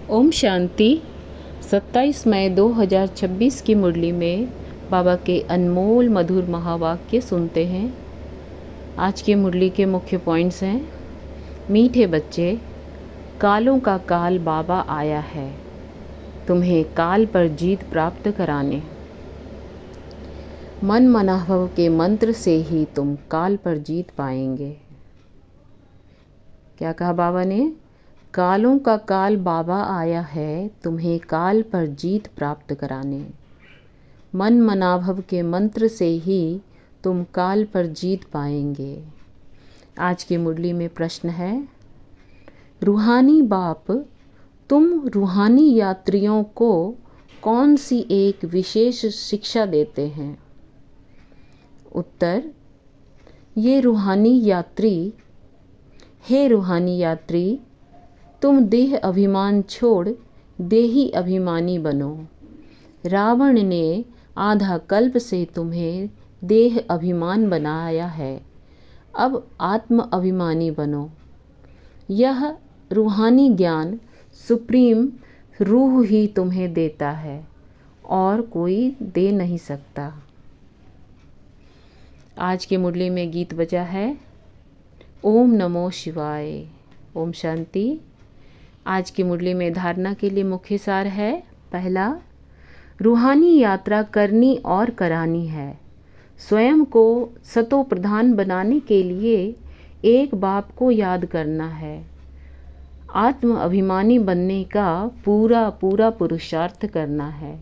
ओम शांति। 27 मई 2026 की मुरली में बाबा के अनमोल मधुर महावाक्य सुनते हैं। आज की मुरली के मुख्य पॉइंट्स हैं। मीठे बच्चे, कालों का काल बाबा आया है तुम्हें काल पर जीत प्राप्त कराने। मन मनाभव के मंत्र से ही तुम काल पर जीत पाएंगे। क्या कहा बाबा ने? कालों का काल बाबा आया है तुम्हें काल पर जीत प्राप्त कराने। मन मनाभव के मंत्र से ही तुम काल पर जीत पाएंगे। आज की मुरली में प्रश्न है, रूहानी बाप तुम रूहानी यात्रियों को कौन सी एक विशेष शिक्षा देते हैं? उत्तर, ये रूहानी यात्री, हे रूहानी यात्री, तुम देह अभिमान छोड़ देही अभिमानी बनो। रावण ने आधा कल्प से तुम्हें देह अभिमान बनाया है, अब आत्म अभिमानी बनो। यह रूहानी ज्ञान सुप्रीम रूह ही तुम्हें देता है और कोई दे नहीं सकता। आज की मुरली में गीत बजा है ओम नमो शिवाय। ओम शांति। आज की मुरली में धारणा के लिए मुख्य सार है। पहला, रूहानी यात्रा करनी और करानी है। स्वयं को सतो प्रधान बनाने के लिए एक बाप को याद करना है। आत्म अभिमानी बनने का पूरा पुरुषार्थ करना है।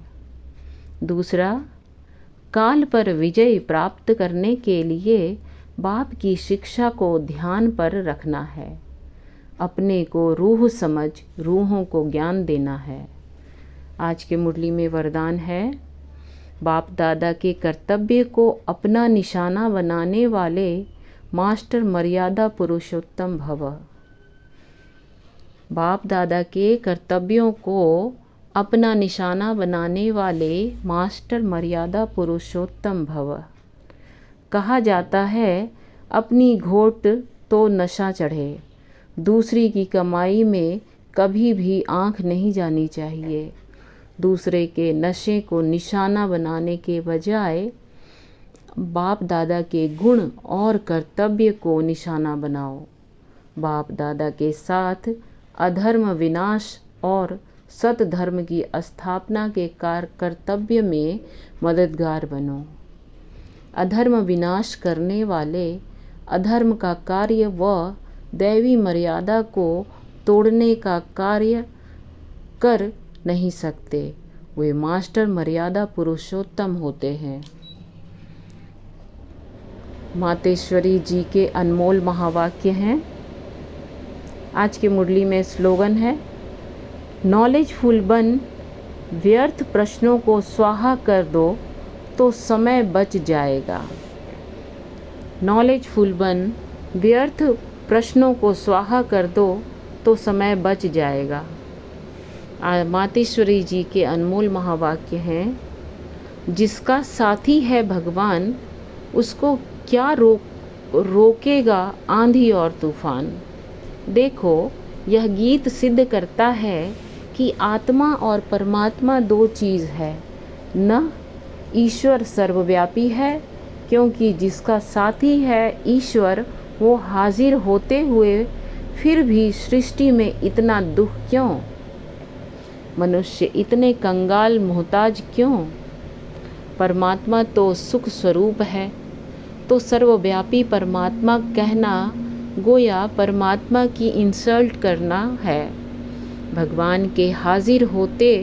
दूसरा, काल पर विजय प्राप्त करने के लिए बाप की शिक्षा को ध्यान पर रखना है। अपने को रूह समझ रूहों को ज्ञान देना है। आज के मुरली में वरदान है, बाप दादा के कर्तव्य को अपना निशाना बनाने वाले मास्टर मर्यादा पुरुषोत्तम भव। बाप दादा के कर्तव्यों को अपना निशाना बनाने वाले मास्टर मर्यादा पुरुषोत्तम भव। कहा जाता है, अपनी घोट तो नशा चढ़े, दूसरी की कमाई में कभी भी आंख नहीं जानी चाहिए। दूसरे के नशे को निशाना बनाने के बजाय बाप दादा के गुण और कर्तव्य को निशाना बनाओ। बाप दादा के साथ अधर्म विनाश और सत धर्म की स्थापना के कर्तव्य में मददगार बनो। अधर्म विनाश करने वाले अधर्म का कार्य व दैवी मर्यादा को तोड़ने का कार्य कर नहीं सकते। वे मास्टर मर्यादा पुरुषोत्तम होते हैं। मातेश्वरी जी के अनमोल महावाक्य हैं। आज की मुरली में स्लोगन है, नॉलेजफुल बन, व्यर्थ प्रश्नों को स्वाहा कर दो तो समय बच जाएगा। नॉलेजफुल बन, व्यर्थ प्रश्नों को स्वाहा कर दो तो समय बच जाएगा। मातेश्वरी जी के अनमोल महावाक्य हैं, जिसका साथी है भगवान उसको क्या रोकेगा आंधी और तूफान। देखो, यह गीत सिद्ध करता है कि आत्मा और परमात्मा दो चीज़ है, न ईश्वर सर्वव्यापी है, क्योंकि जिसका साथी है ईश्वर, वो हाजिर होते हुए फिर भी सृष्टि में इतना दुख क्यों? मनुष्य इतने कंगाल मोहताज क्यों? परमात्मा तो सुख स्वरूप है, तो सर्वव्यापी परमात्मा कहना गोया परमात्मा की इंसल्ट करना है। भगवान के हाजिर होते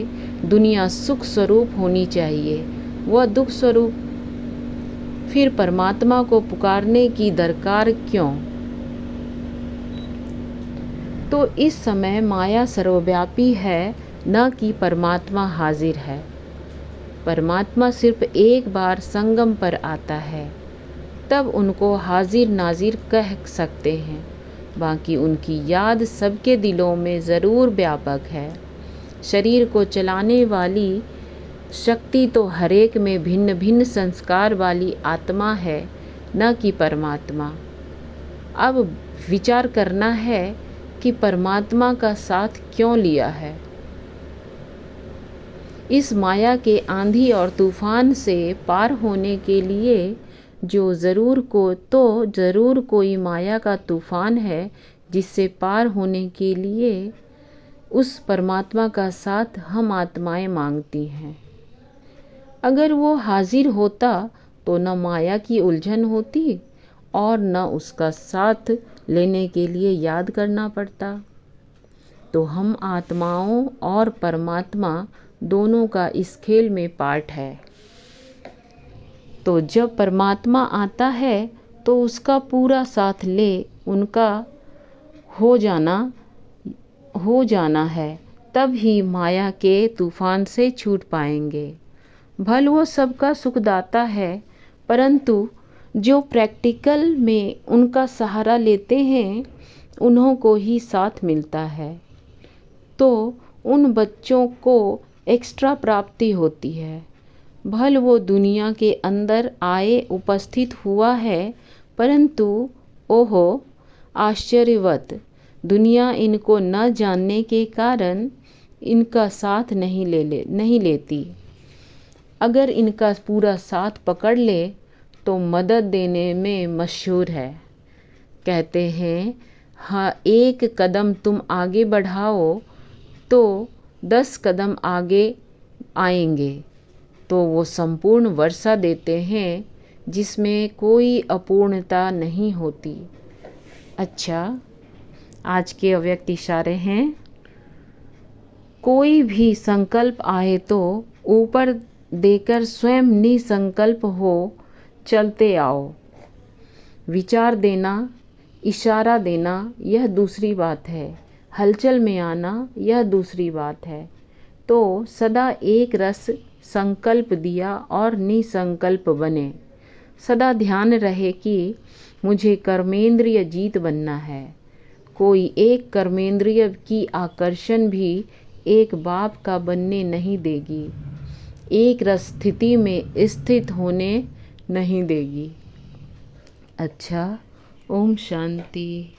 दुनिया सुख स्वरूप होनी चाहिए, वह दुख स्वरूप, फिर परमात्मा को पुकारने की दरकार क्यों? तो इस समय माया सर्वव्यापी है, न कि परमात्मा हाजिर है। परमात्मा सिर्फ एक बार संगम पर आता है, तब उनको हाजिर नाजिर कह सकते हैं। बाकी उनकी याद सबके दिलों में ज़रूर व्यापक है। शरीर को चलाने वाली शक्ति तो हरेक में भिन्न भिन्न संस्कार वाली आत्मा है, न कि परमात्मा। अब विचार करना है कि परमात्मा का साथ क्यों लिया है। इस माया के आंधी और तूफान से पार होने के लिए ज़रूर कोई माया का तूफान है, जिससे पार होने के लिए उस परमात्मा का साथ हम आत्माएं मांगती हैं। अगर वो हाजिर होता तो न माया की उलझन होती और न उसका साथ लेने के लिए याद करना पड़ता। तो हम आत्माओं और परमात्मा दोनों का इस खेल में पार्ट है। तो जब परमात्मा आता है तो उसका पूरा साथ ले, उनका हो जाना है, तब ही माया के तूफान से छूट पाएंगे। भल वो सबका सुखदाता है, परंतु जो प्रैक्टिकल में उनका सहारा लेते हैं उन्हों को ही साथ मिलता है। तो उन बच्चों को एक्स्ट्रा प्राप्ति होती है। भल वो दुनिया के अंदर आए उपस्थित हुआ है, परंतु ओहो आश्चर्यवत, दुनिया इनको न जानने के कारण इनका साथ नहीं लेती। अगर इनका पूरा साथ पकड़ ले तो मदद देने में मशहूर है। कहते हैं, हाँ, एक कदम तुम आगे बढ़ाओ तो 10 कदम आगे आएंगे। तो वो संपूर्ण वर्षा देते हैं जिसमें कोई अपूर्णता नहीं होती। अच्छा, आज के अव्यक्त इशारे हैं। कोई भी संकल्प आए तो ऊपर देकर स्वयं निसंकल्प हो चलते आओ। विचार देना, इशारा देना, यह दूसरी बात है। हलचल में आना, यह दूसरी बात है। तो सदा एक रस संकल्प दिया और निसंकल्प बने। सदा ध्यान रहे कि मुझे कर्मेंद्रिय जीत बनना है। कोई एक कर्मेंद्रिय की आकर्षण भी एक बाप का बनने नहीं देगी, एक रस स्थिति में स्थित होने नहीं देगी। अच्छा, ओम शांति।